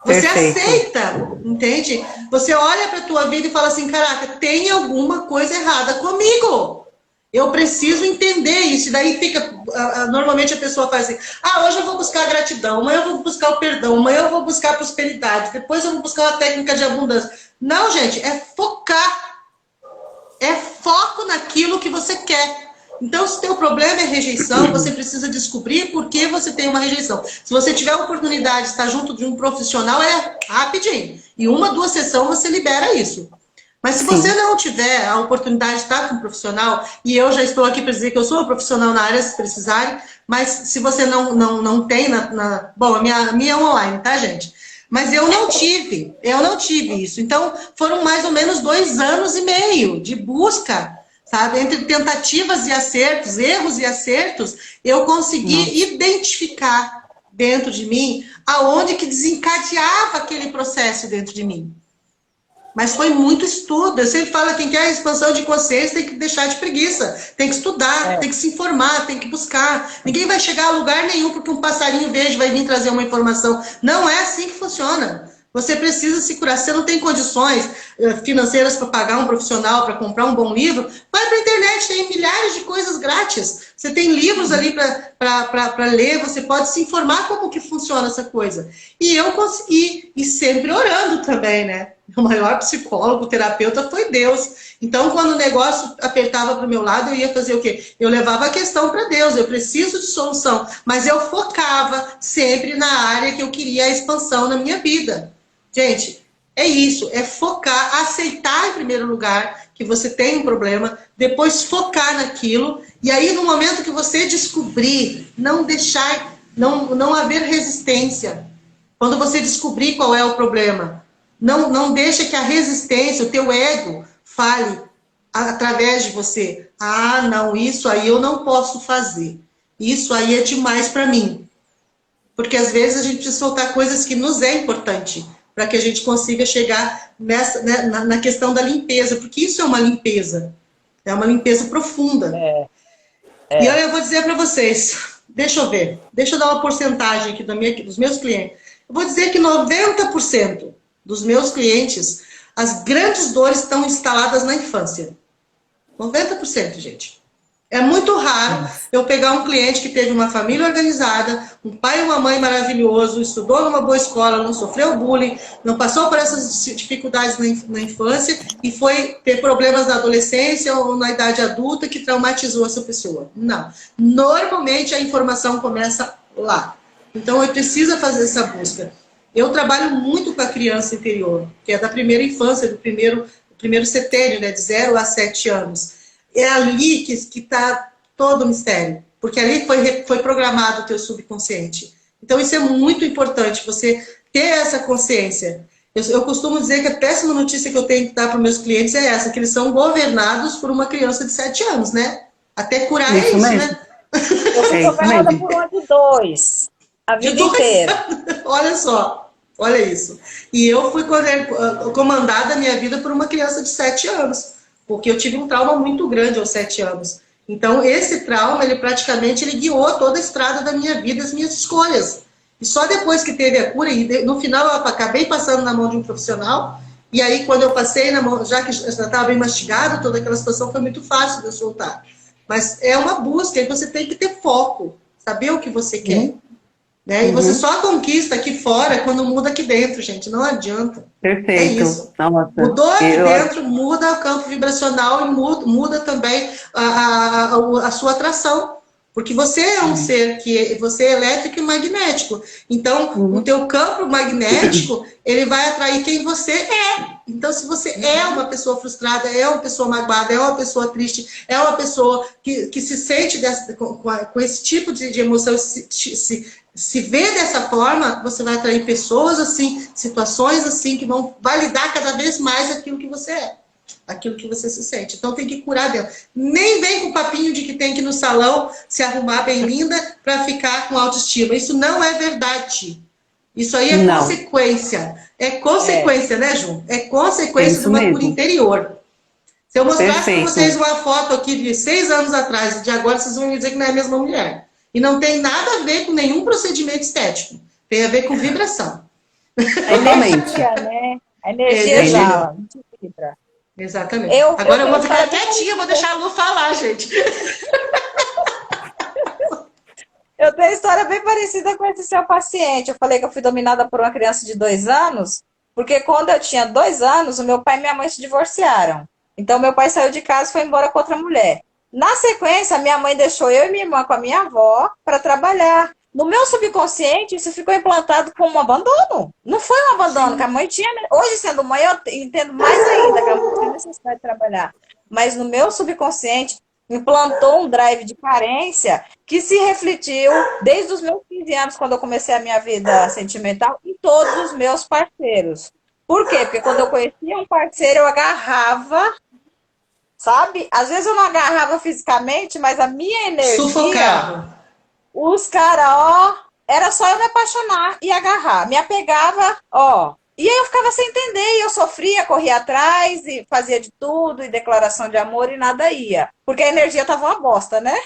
Você Perfeito. aceita, entende? Você olha para a tua vida e fala assim, caraca, tem alguma coisa errada comigo. Eu preciso entender isso. E daí fica, normalmente a pessoa faz assim, hoje eu vou buscar gratidão, amanhã eu vou buscar o perdão, amanhã eu vou buscar a prosperidade, depois eu vou buscar uma técnica de abundância. Não, gente, é focar. É foco naquilo que você quer. Então, se o teu problema é rejeição, você precisa descobrir por que você tem uma rejeição. Se você tiver a oportunidade de estar junto de um profissional, é rapidinho. Em 1, 2 sessões você libera isso. Mas se você não tiver a oportunidade de estar com um profissional, e eu já estou aqui para dizer que eu sou uma profissional na área, se precisarem, mas se você não tem, bom, a minha é online, tá, gente? Mas eu não tive isso. Então, foram mais ou menos 2 anos e meio de busca, sabe? Entre tentativas e acertos, erros e acertos, eu consegui identificar dentro de mim aonde que desencadeava aquele processo dentro de mim. Mas foi muito estudo. Eu sempre falo, quem quer expansão de consciência tem que deixar de preguiça. Tem que estudar, tem que se informar, tem que buscar. Ninguém vai chegar a lugar nenhum porque um passarinho verde vai vir trazer uma informação. Não é assim que funciona. Você precisa se curar. Se você não tem condições financeiras para pagar um profissional, para comprar um bom livro, vai para a internet, tem milhares de coisas grátis. Você tem livros ali para ler, você pode se informar como que funciona essa coisa. E eu consegui, e sempre orando também, né? O maior psicólogo, terapeuta foi Deus. Então, quando o negócio apertava para o meu lado, eu ia fazer o quê? Eu levava a questão para Deus, eu preciso de solução. Mas eu focava sempre na área que eu queria a expansão na minha vida. Gente, é isso, é focar, aceitar em primeiro lugar que você tem um problema, depois focar naquilo, e aí no momento que você descobrir, não deixar, não haver resistência. Quando você descobrir qual é o problema, não deixa que a resistência, o teu ego, fale através de você. Não, isso aí eu não posso fazer. Isso aí é demais para mim. Porque às vezes a gente precisa soltar coisas que nos é importante, para que a gente consiga chegar nessa, né, na questão da limpeza, porque isso é uma limpeza profunda. E olha, eu vou dizer para vocês, deixa eu ver, deixa eu dar uma porcentagem aqui dos meus clientes. Eu vou dizer que 90% dos meus clientes, as grandes dores estão instaladas na infância. 90%, gente. É muito raro eu pegar um cliente que teve uma família organizada, um pai e uma mãe maravilhoso, estudou numa boa escola, não sofreu bullying, não passou por essas dificuldades na infância e foi ter problemas na adolescência ou na idade adulta que traumatizou essa pessoa. Não. Normalmente a informação começa lá. Então eu preciso fazer essa busca. Eu trabalho muito com a criança interior, que é da primeira infância, do primeiro setênio, né, de 0 a 7 anos. É ali que está todo o mistério, porque ali foi programado o teu subconsciente. Então isso é muito importante, você ter essa consciência. Eu costumo dizer que a péssima notícia que eu tenho que dar para os meus clientes é essa, que eles são governados por uma criança de 7 anos, né? Até curar Isso é isso, mesmo. né? Eu fui governada por uma de 2, a vida inteira. Olha só, olha isso. E eu fui comandada a minha vida por uma criança de 7 anos. Porque eu tive um trauma muito grande aos 7 anos. Então, esse trauma, ele guiou toda a estrada da minha vida, as minhas escolhas. E só depois que teve a cura, e no final eu acabei passando na mão de um profissional, e aí quando eu passei na mão, já que já estava bem mastigado, toda aquela situação foi muito fácil de eu soltar. Mas é uma busca, e você tem que ter foco, saber o que você quer. Né? E você só conquista aqui fora quando muda aqui dentro, gente. Não adianta. Perfeito. É isso. Nossa, mudou aqui dentro, muda o campo vibracional e muda também a sua atração. Porque você é um ser você é elétrico e magnético. Então, o teu campo magnético, ele vai atrair quem você é. Então, se você é uma pessoa frustrada, é uma pessoa magoada, é uma pessoa triste, é uma pessoa que se sente com esse tipo de emoção, se vê dessa forma, você vai atrair pessoas assim, situações assim, que vão validar cada vez mais aquilo que você é, aquilo que você se sente. Então tem que curar dentro. Nem vem com o papinho de que tem que ir no salão se arrumar bem linda para ficar com autoestima. Isso não é verdade. Isso aí é consequência. É consequência, né, Ju? É consequência de uma cura interior. Se eu mostrasse para vocês uma foto aqui de 6 anos atrás e de agora, vocês vão me dizer que não é a mesma mulher. E não tem nada a ver com nenhum procedimento estético. Tem a ver com vibração. Totalmente. Né? A energia já vibra. Exatamente. Agora eu vou ficar quietinha, vou deixar a Lu falar, gente. Eu tenho uma história bem parecida com esse seu paciente. Eu falei que eu fui dominada por uma criança de 2 anos, porque quando eu tinha 2 anos, o meu pai e minha mãe se divorciaram. Então, meu pai saiu de casa e foi embora com outra mulher. Na sequência, minha mãe deixou eu e minha irmã com a minha avó para trabalhar. No meu subconsciente, isso ficou implantado como um abandono. Não foi um abandono, que a mãe tinha... Hoje, sendo mãe, eu entendo mais ainda que a mãe tinha necessidade de trabalhar. Mas no meu subconsciente, implantou um drive de carência que se refletiu desde os meus 15 anos, quando eu comecei a minha vida sentimental, em todos os meus parceiros. Por quê? Porque quando eu conhecia um parceiro, eu agarrava... Sabe? Às vezes eu não agarrava fisicamente, mas a minha energia... Sufocava. Os caras, ó... Era só eu me apaixonar e agarrar. Me apegava, ó... E aí eu ficava sem entender, e eu sofria, corria atrás, e fazia de tudo, e declaração de amor, e nada ia. Porque a energia tava uma bosta, né?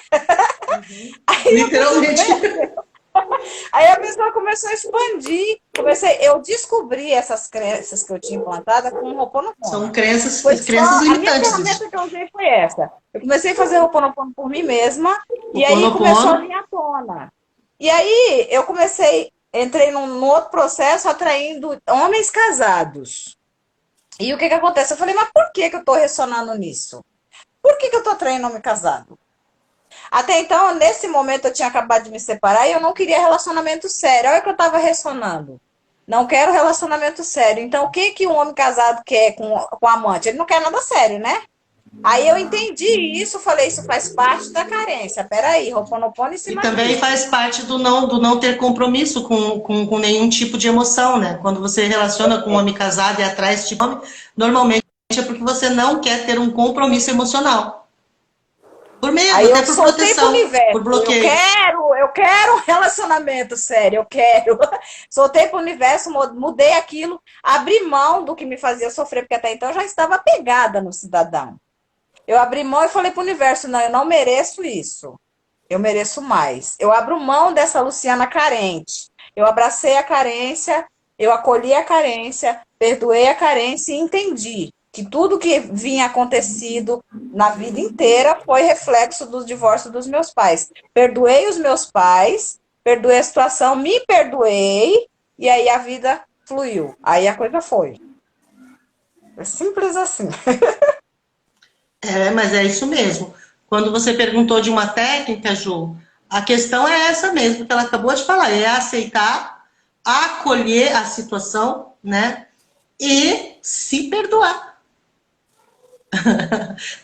Aí literalmente. Aí a pessoa começou a expandir. Eu descobri essas crenças que eu tinha implantadas com o Ho'oponopono. São crenças limitantes. A minha ferramenta que eu usei foi essa. Eu comecei a fazer Ho'oponopono por mim mesma, e aí começou a vir à tona. E aí eu entrei num outro processo atraindo homens casados. E o que acontece? Eu falei, mas por que eu estou ressonando nisso? Por que eu estou atraindo homem casado? Até então, nesse momento, eu tinha acabado de me separar e eu não queria relacionamento sério. Olha o que eu estava ressonando. Não quero relacionamento sério. Então, o que um homem casado quer com amante? Ele não quer nada sério, né? Aí eu entendi isso, falei, isso faz parte da carência. Peraí, Ho'oponopono e E também faz parte do não ter compromisso com nenhum tipo de emoção, né? Quando você relaciona com um homem casado e atrás de homem, normalmente é porque você não quer ter um compromisso emocional. Por medo, Aí até eu por soltei pro proteção, universo. por bloqueio. Eu quero um relacionamento sério, eu quero. Soltei pro universo, mudei aquilo, abri mão do que me fazia sofrer, porque até então eu já estava apegada no cidadão. Eu abri mão e falei pro universo, não, eu não mereço isso. Eu mereço mais. Eu abro mão dessa Luciana carente. Eu abracei a carência, eu acolhi a carência, perdoei a carência e entendi que tudo que vinha acontecido na vida inteira foi reflexo do divórcio dos meus pais. Perdoei os meus pais, perdoei a situação, me perdoei e aí a vida fluiu. Aí a coisa foi. É simples assim. É, mas é isso mesmo. Quando você perguntou de uma técnica, Ju, a questão é essa mesmo, que ela acabou de falar, é aceitar, acolher a situação, né? E se perdoar.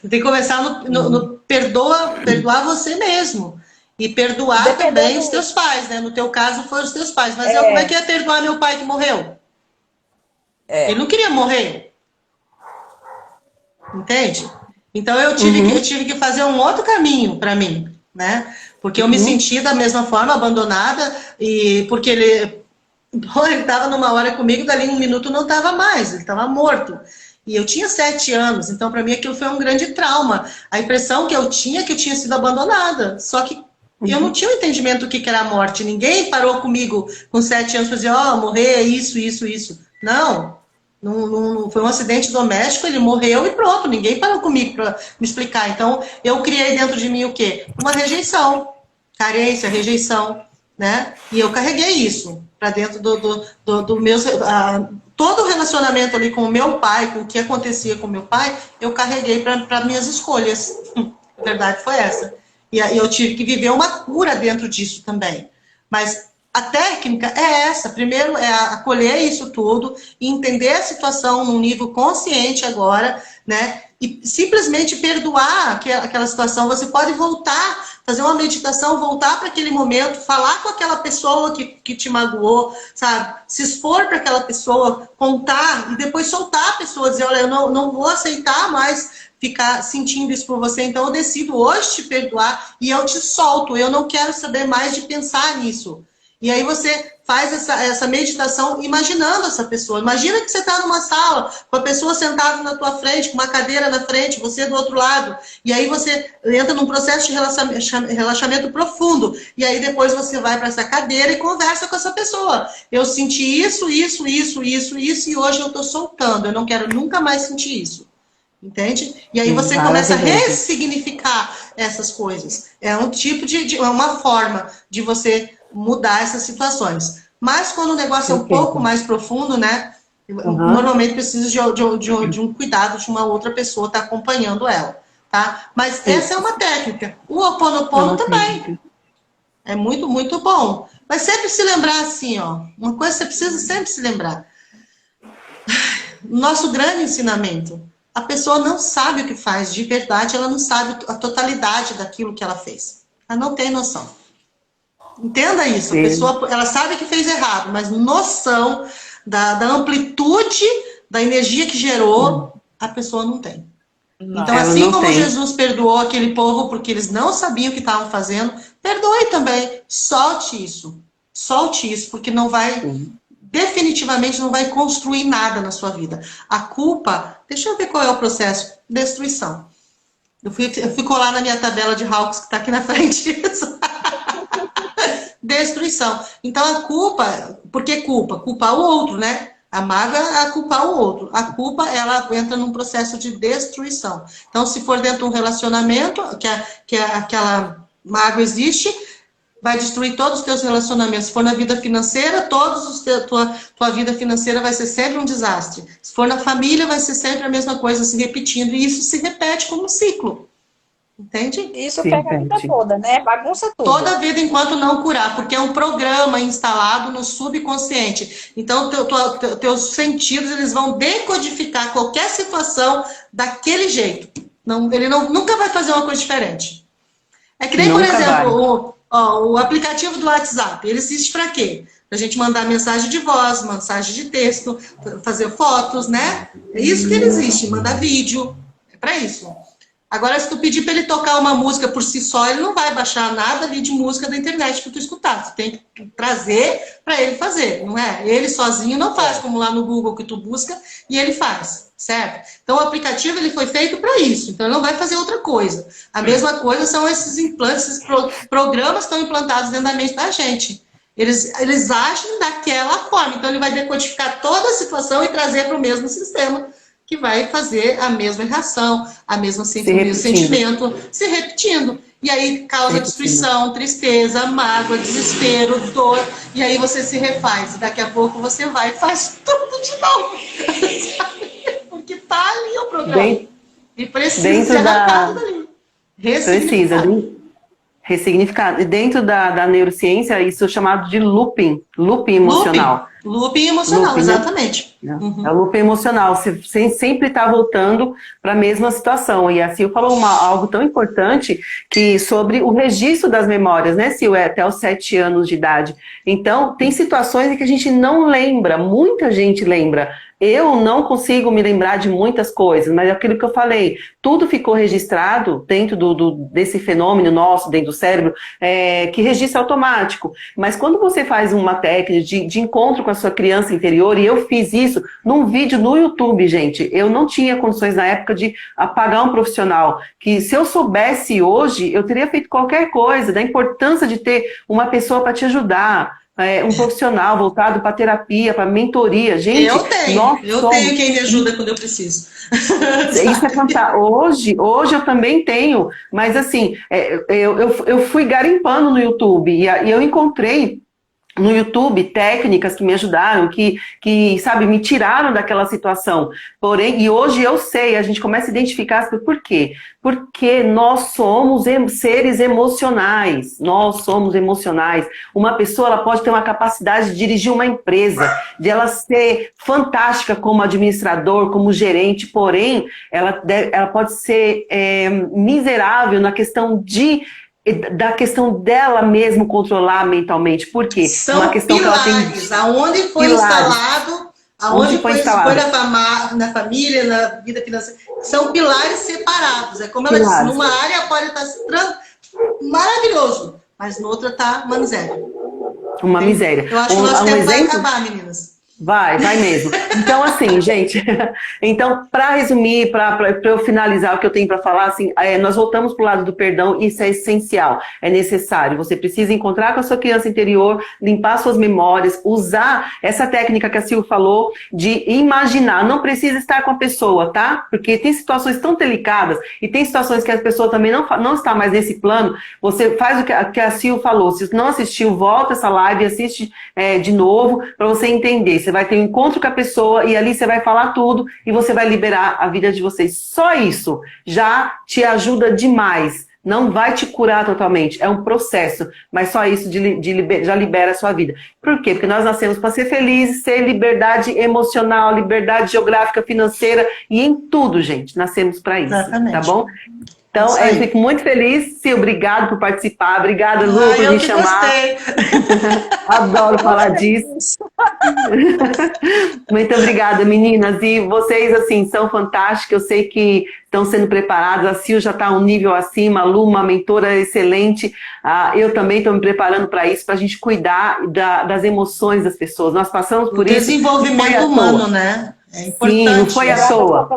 Tem que começar no perdoar você mesmo. E perdoar também os Dependendo. teus pais, né? No teu caso, foram os teus pais. Mas eu, como é que é perdoar meu pai que morreu? Ele não queria morrer. Entende? Então eu tive que fazer um outro caminho para mim, né? Porque eu me senti da mesma forma abandonada e porque ele estava numa hora comigo, dali um minuto não estava mais, ele estava morto. E eu tinha 7 anos, então para mim aquilo foi um grande trauma. A impressão que eu tinha é que eu tinha sido abandonada, só que eu não tinha o entendimento do que era a morte. Ninguém parou comigo com 7 anos para dizer, ó, morrer é isso, isso, isso. Não. Não, foi um acidente doméstico, ele morreu e pronto, ninguém parou comigo para me explicar. Então, eu criei dentro de mim o quê? Uma rejeição, carência, rejeição, né? E eu carreguei isso para dentro do meu... todo o relacionamento ali com o meu pai, com o que acontecia com o meu pai, eu carreguei para minhas escolhas. A verdade foi essa. E aí eu tive que viver uma cura dentro disso também. Mas a técnica é essa. Primeiro é acolher isso tudo e entender a situação num nível consciente agora, né? E simplesmente perdoar aquela situação. Você pode voltar, fazer uma meditação, voltar para aquele momento, falar com aquela pessoa que te magoou, sabe? Se expor para aquela pessoa, contar e depois soltar a pessoa, dizer, olha, eu não vou aceitar mais ficar sentindo isso por você, então eu decido hoje te perdoar e eu te solto, eu não quero saber mais de pensar nisso. E aí você faz essa meditação imaginando essa pessoa. Imagina que você está numa sala, com a pessoa sentada na tua frente, com uma cadeira na frente, você do outro lado. E aí você entra num processo de relaxamento profundo. E aí depois você vai para essa cadeira e conversa com essa pessoa. Eu senti isso, isso, isso, isso, isso, e hoje eu estou soltando. Eu não quero nunca mais sentir isso. Entende? E aí você começa a ressignificar essas coisas. É um tipo é uma forma de você mudar essas situações. Mas quando o negócio é um pouco mais profundo, né? Normalmente precisa de um cuidado de uma outra pessoa estar acompanhando ela, tá? Mas essa é uma técnica. O Ho'oponopono também. É muito, muito bom. Mas sempre se lembrar assim, ó. Uma coisa que você precisa sempre se lembrar. Nosso grande ensinamento. A pessoa não sabe o que faz de verdade, ela não sabe a totalidade daquilo que ela fez. Ela não tem noção. Entenda isso. A pessoa, ela sabe que fez errado, mas noção da amplitude da energia que gerou, a pessoa não tem. Então, assim como Jesus perdoou aquele povo porque eles não sabiam o que estavam fazendo, perdoe também. Solte isso. Solte isso, porque não vai... definitivamente não vai construir nada na sua vida. A culpa, deixa eu ver qual é o processo, destruição. Eu fui colar na minha tabela de Hawkes, que está aqui na frente disso. Destruição. Então a culpa, por que culpa? Culpar o outro, né? A mágoa é culpar o outro. A culpa, ela entra num processo de destruição. Então, se for dentro de um relacionamento, que aquela mágoa existe, vai destruir todos os teus relacionamentos. Se for na vida financeira, tua vida financeira vai ser sempre um desastre. Se for na família, vai ser sempre a mesma coisa se repetindo. E isso se repete como um ciclo. Entende? Isso pega a vida toda, né? Bagunça tudo. Toda a vida enquanto não curar, porque é um programa instalado no subconsciente. Então, teus sentidos, eles vão decodificar qualquer situação daquele jeito. Ele nunca vai fazer uma coisa diferente. É que nem, por exemplo, o aplicativo do WhatsApp, ele existe para quê? Para a gente mandar mensagem de voz, mensagem de texto, fazer fotos, né? É isso que ele existe, mandar vídeo, é para isso. Agora, se tu pedir para ele tocar uma música por si só, ele não vai baixar nada ali de música da internet para tu escutar. Tu tem que trazer para ele fazer, não é? Ele sozinho não faz, como lá no Google que tu busca e ele faz, certo? Então, o aplicativo ele foi feito para isso, então ele não vai fazer outra coisa. A mesma coisa são esses implantes, esses programas que estão implantados dentro da mente da gente. Eles agem daquela forma, então ele vai decodificar toda a situação e trazer para o mesmo sistema, que vai fazer a mesma reação, o mesmo sentimento, se repetindo. E aí causa destruição, tristeza, mágoa, desespero, dor, e aí você se refaz. Daqui a pouco você vai e faz tudo de novo. Porque tá ali o programa. E precisa ser arrancado dali. Ressignificado. E dentro da neurociência, isso é chamado de looping emocional. Looping emocional, exatamente. Né? É o looping emocional. Você sempre está voltando para a mesma situação. E a Sil falou algo tão importante que sobre o registro das memórias, né, Sil? É até os 7 anos de idade. Então, tem situações em que a gente não lembra, muita gente lembra. Eu não consigo me lembrar de muitas coisas, mas é aquilo que eu falei, tudo ficou registrado dentro desse fenômeno nosso, dentro do cérebro, que registra automático. Mas quando você faz uma técnica de encontro com a sua criança interior, e eu fiz isso num vídeo no YouTube, gente, eu não tinha condições na época de pagar um profissional, que se eu soubesse hoje, eu teria feito qualquer coisa, da importância de ter uma pessoa para te ajudar, um profissional voltado para terapia, para mentoria. Gente, eu tenho quem me ajuda quando eu preciso. Isso é fantástico. Hoje eu também tenho, mas assim, eu fui garimpando no YouTube e eu encontrei no YouTube técnicas que me ajudaram, que sabe, me tiraram daquela situação. Porém, e hoje eu sei, a gente começa a identificar por quê? Porque nós somos seres emocionais. Nós somos emocionais. Uma pessoa ela pode ter uma capacidade de dirigir uma empresa, de ela ser fantástica como administrador, como gerente, porém, ela pode ser miserável na questão da questão dela mesmo controlar mentalmente. Por quê? São uma questão pilares, que ela tem... aonde foi instalado, aonde foi na família, na vida financeira. São pilares separados. É como ela disse, numa área pode estar maravilhoso, mas noutra está uma miséria. Uma miséria. Eu acho que o nosso tempo vai acabar, meninas. Vai mesmo. Então, assim, gente, então, para resumir, para eu finalizar o que eu tenho para falar, assim, nós voltamos para o lado do perdão, isso é essencial, é necessário. Você precisa encontrar com a sua criança interior, limpar suas memórias, usar essa técnica que a Sil falou, de imaginar, não precisa estar com a pessoa, tá? Porque tem situações tão delicadas, e tem situações que a pessoa também não está mais nesse plano, você faz o que a Sil falou, se não assistiu, volta essa live e assiste de novo, para você entender. Você vai ter um encontro com a pessoa e ali você vai falar tudo e você vai liberar a vida de vocês. Só isso já te ajuda demais. Não vai te curar totalmente. É um processo. Mas só isso já libera a sua vida. Por quê? Porque nós nascemos para ser felizes, ter liberdade emocional, liberdade geográfica, financeira e em tudo, gente. Nascemos para isso. Exatamente. Tá bom? Então, eu fico muito feliz. Sim, obrigado por participar. Obrigada, Lu, por me chamar. Gostei. Adoro falar disso. Muito obrigada, meninas. E vocês, assim, são fantásticas. Eu sei que estão sendo preparadas. A Sil já está um nível acima. A Lu, uma mentora excelente. Eu também estou me preparando para isso, para a gente cuidar das emoções das pessoas. Nós passamos por isso. Desenvolvimento humano, né? É importante. Sim, não foi à toa.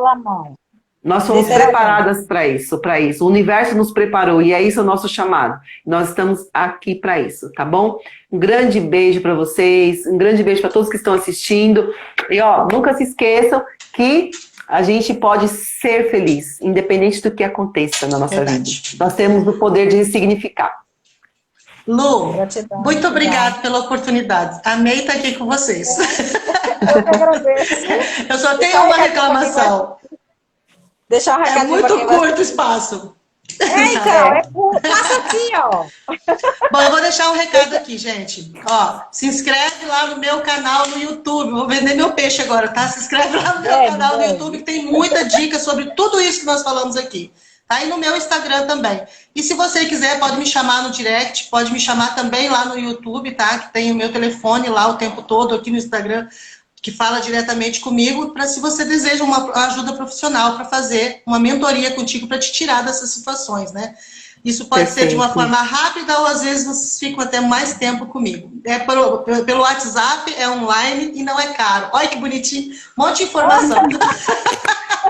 Nós fomos preparadas para isso. O universo nos preparou e é isso o nosso chamado. Nós estamos aqui para isso, tá bom? Um grande beijo para vocês, um grande beijo para todos que estão assistindo. E nunca se esqueçam que a gente pode ser feliz, independente do que aconteça na nossa vida. Nós temos o poder de ressignificar. Lu, muito obrigada pela oportunidade. Amei estar aqui com vocês. Eu que agradeço. Eu só tenho uma reclamação. Deixa um recadinho. É muito curto o espaço. Então, passa aqui, ó. Bom, eu vou deixar um recado aqui, gente. Se inscreve lá no meu canal no YouTube. Vou vender meu peixe agora, tá? Se inscreve lá no meu canal no YouTube, que tem muita dica sobre tudo isso que nós falamos aqui. Tá? E no meu Instagram também. E se você quiser, pode me chamar no direct, pode me chamar também lá no YouTube, tá? Que tem o meu telefone lá o tempo todo, aqui no Instagram. que fala diretamente comigo, para se você deseja uma ajuda profissional para fazer uma mentoria contigo para te tirar dessas situações, né? Isso pode ser de uma forma rápida ou às vezes vocês ficam até mais tempo comigo. É pelo WhatsApp, é online e não é caro. Olha que bonitinho, um monte de informação.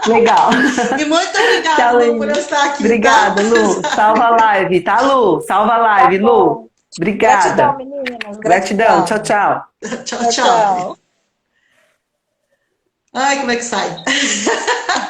Legal. E muito obrigada, Tchau, Lu, por estar aqui. Obrigada, tá? Lu. Salva a live, tá, Lu? Salva a live, Lu. Obrigada. Gratidão, meninas. Gratidão. Tchau, tchau. Tchau, tchau. Ai, como é que sai?